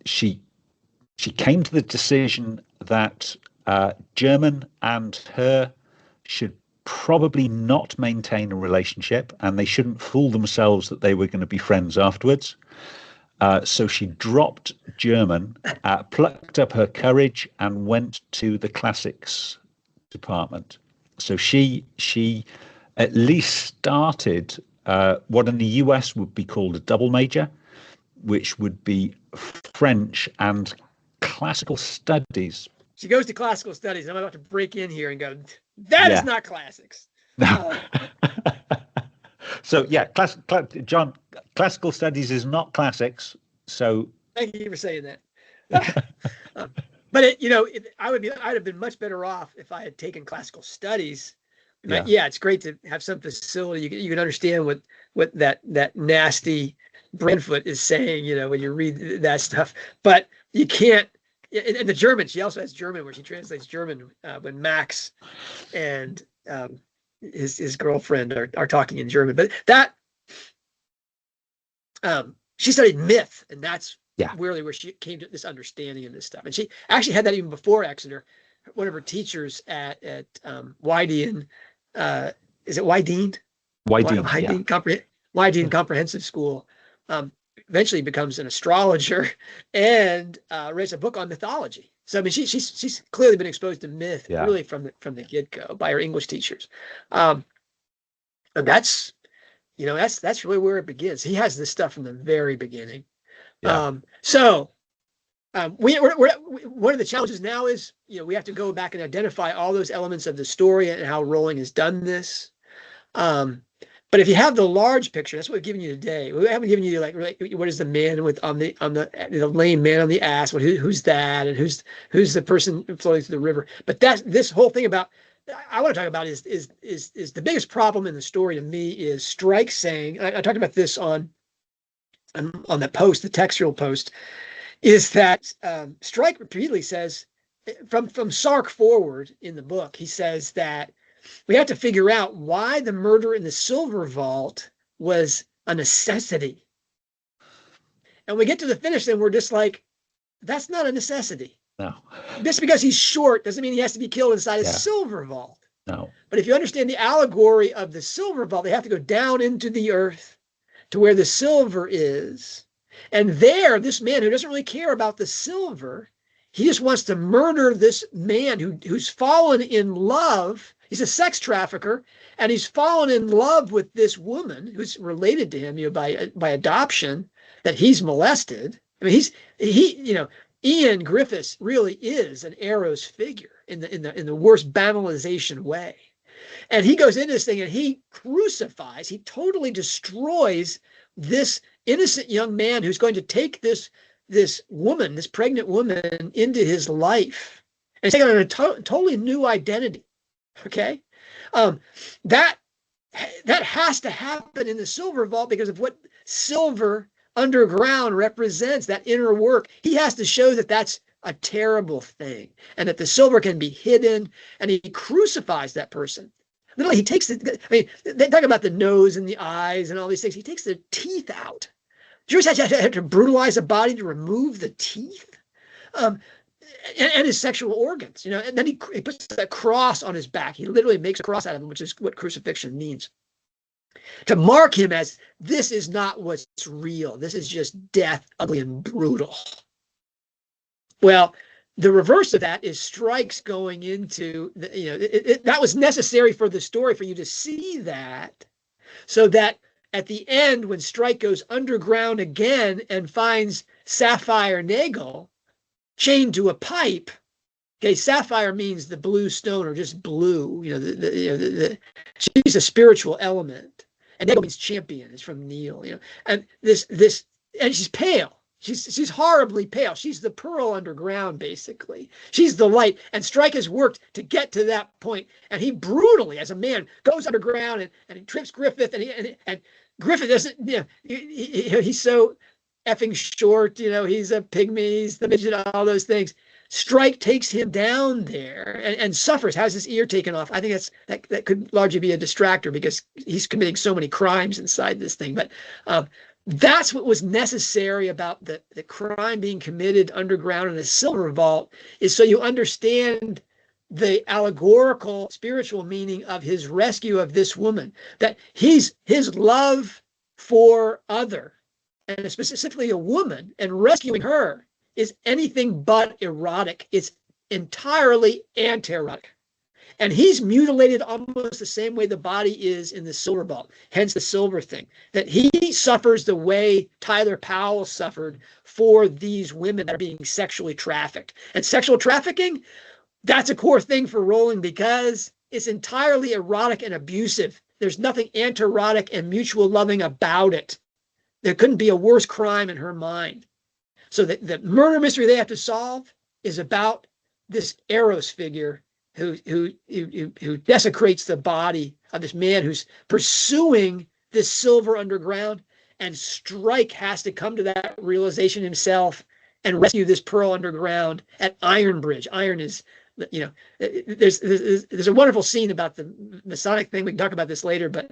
She came to the decision that German and her should probably not maintain a relationship, and they shouldn't fool themselves that they were going to be friends afterwards. So she dropped German, plucked up her courage, and went to the classics department. So she at least started what in the US would be called a double major, which would be French and classical studies. She goes to classical studies. I'm about to break in here and go, that is not classics. So yeah, John, classical studies is not classics. So thank you for saying that. But I'd have been much better off if I had taken classical studies. Yeah, it's great to have some facility. You can understand what that nasty Brentfoot is saying, when you read that stuff. But you can't. And the German, she also has German where she translates German when Max and his girlfriend are talking in German. But that she studied myth, and that's really where she came to this understanding of this stuff. And she actually had that even before Exeter. One of her teachers at Wydeen, is it Wydeen? Wydeen Comprehensive School. Eventually becomes an astrologer and writes a book on mythology. So I mean, she's clearly been exposed to myth really from the get-go by her English teachers, and that's really where it begins. He has this stuff from the very beginning. We're one of the challenges now is we have to go back and identify all those elements of the story and how Rowling has done this. But if you have the large picture, that's what we've given you today. We haven't given you what is the man on the lame man on the ass? Who's that? And who's the person floating through the river? But this whole thing about I want to talk about is the biggest problem in the story to me is Strike saying, I talked about this on the post, the textual post, is that Strike repeatedly says, from Sark forward in the book, he says that we have to figure out why the murder in the Silver Vault was a necessity. And we get to the finish, and we're just like, that's not a necessity. No. Just because he's short doesn't mean he has to be killed inside a silver vault. No. But if you understand the allegory of the silver vault, they have to go down into the earth to where the silver is. And there, this man who doesn't really care about the silver, he just wants to murder this man who's fallen in love. He's a sex trafficker, and he's fallen in love with this woman who's related to him, by adoption, that he's molested. I mean, Ian Griffiths really is an Eros figure in the worst banalization way. And he goes into this thing and he crucifies, he totally destroys this innocent young man who's going to take this woman, this pregnant woman, into his life and take on a totally new identity. Okay. That has to happen in the Silver Vault because of what silver underground represents, that inner work. He has to show that that's a terrible thing and that the silver can be hidden, and he crucifies that person. Literally, he takes they talk about the nose and the eyes and all these things. He takes the teeth out. Do you ever have to brutalize a body to remove the teeth? And his sexual organs, and then he puts that cross on his back. He literally makes a cross out of him, which is what crucifixion means. To mark him as, this is not what's real. This is just death, ugly and brutal. Well, the reverse of that is Strike's going into, that was necessary for the story, for you to see that, so that at the end, when Strike goes underground again and finds Sapphire Neagle chained to a pipe. Okay, sapphire means the blue stone, or just blue. She's a spiritual element, and Neagle means champion. It's from Neil. And and she's pale. She's horribly pale. She's the pearl underground, basically. She's the light. And Strike has worked to get to that point, and he brutally, as a man, goes underground and he trips Griffith, and Griffith doesn't. He's so effing short. He's a pygmy. He's the midget. All those things. Strike takes him down there and suffers, has his ear taken off. I think that could largely be a distractor because he's committing so many crimes inside this thing. But that's what was necessary about the crime being committed underground in a silver vault, is so you understand the allegorical spiritual meaning of his rescue of this woman, that his love for other, and specifically a woman, and rescuing her is anything but erotic. It's entirely anti-erotic. And he's mutilated almost the same way the body is in the silver vault, hence the silver thing, that he suffers the way Tyler Powell suffered for these women that are being sexually trafficked. And sexual trafficking, that's a core thing for Rowling because it's entirely erotic and abusive. There's nothing anti-erotic and mutual loving about it. There couldn't be a worse crime in her mind. So the murder mystery they have to solve is about this Eros figure who desecrates the body of this man who's pursuing this silver underground, and Strike has to come to that realization himself and rescue this pearl underground at Iron Bridge. Iron is, there's a wonderful scene about the Masonic thing. We can talk about this later, but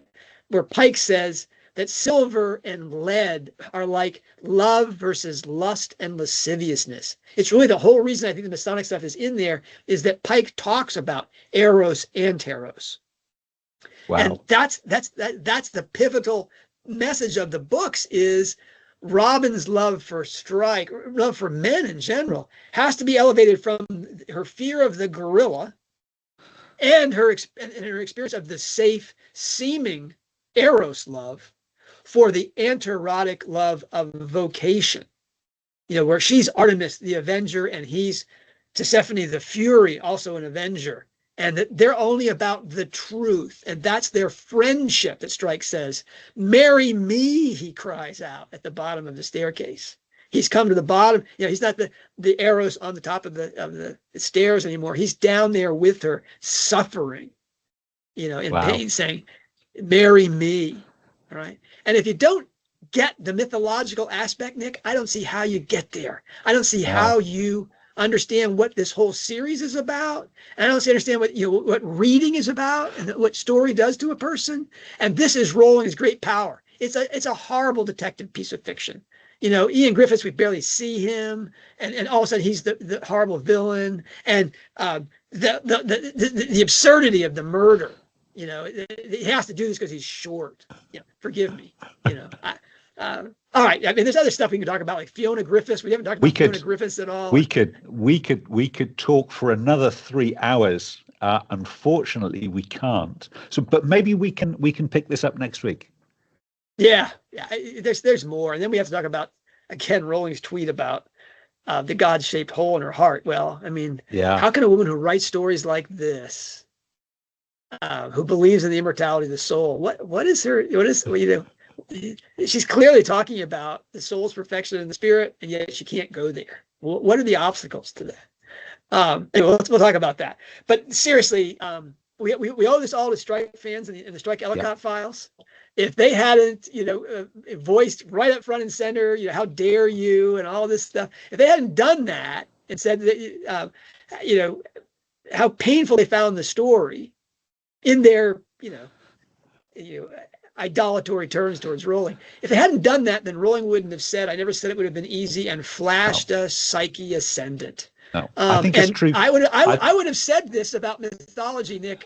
where Pike says that silver and lead are like love versus lust and lasciviousness. It's really the whole reason I think the Masonic stuff is in there, is that Pike talks about Eros and Anteros. Wow. And that's the pivotal message of the books, is Robin's love for Strike, love for men in general, has to be elevated from her fear of the gorilla and her experience of the safe seeming Eros love for the anti-erotic love of vocation, where she's Artemis the Avenger and he's Tisiphone the Fury, also an Avenger, and that they're only about the truth, and that's their friendship that Strike says, "Marry me," he cries out at the bottom of the staircase. He's come to the bottom. He's not the Eros on the top of the stairs anymore. He's down there with her, suffering, in pain, saying, "Marry me." All right. And if you don't get the mythological aspect, Nick, I don't see how you get there. I don't see how you understand what this whole series is about. And I don't understand what reading is about and what story does to a person. And this is Rowling's great power. It's a horrible detective piece of fiction. Ian Griffiths, we barely see him, and all of a sudden he's the horrible villain, and the absurdity of the murder. He has to do this because he's short. Forgive me. All right. I mean, there's other stuff we can talk about, like Fiona Griffiths. We haven't talked about Fiona Griffiths at all. We could talk for another 3 hours. Unfortunately, we can't. So, but maybe we can pick this up next week. Yeah. There's more, and then we have to talk about again Rowling's tweet about the God-shaped hole in her heart. Well, I mean, how can a woman who writes stories like this, who believes in the immortality of the soul, what is she's clearly talking about the soul's perfection in the spirit, and yet she can't go there. What are the obstacles to that? Anyway, we'll talk about that. But seriously, we owe this all to Strike fans and the Strike Ellicott files. If they hadn't, voiced right up front and center, how dare you and all this stuff. If they hadn't done that and said that, how painful they found the story in their, idolatory turns towards Rowling. If they hadn't done that, then Rowling wouldn't have said, "I never said it would have been easy," and flashed a Psyche ascendant. No, I think it's true. I would have said this about mythology, Nick,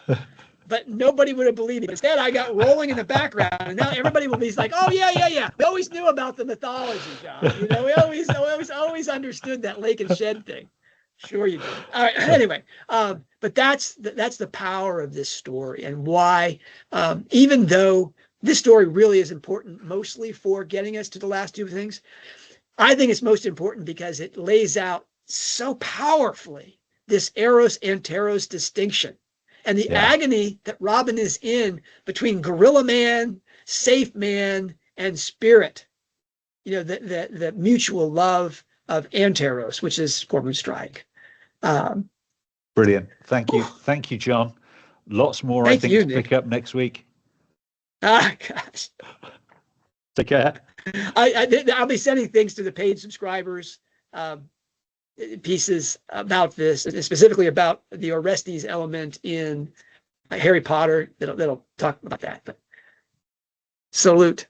but nobody would have believed me. Instead, I got Rowling in the background, and now everybody will be like, "Oh yeah. We always knew about the mythology, John. We always understood that lake and shed thing." Sure you did. All right. Anyway, but that's the power of this story, and why, even though this story really is important mostly for getting us to the last two things, I think it's most important because it lays out so powerfully this Eros Anteros distinction and the agony that Robin is in between gorilla man, safe man, and spirit. The mutual love of Anteros, which is Cormoran Strike. Brilliant. Thank you, John. Lots more, I think, to pick up next week. Gosh. Take care. I'll be sending things to the paid subscribers, pieces about this, specifically about the Orestes element in Harry Potter. That'll talk about that. But salute.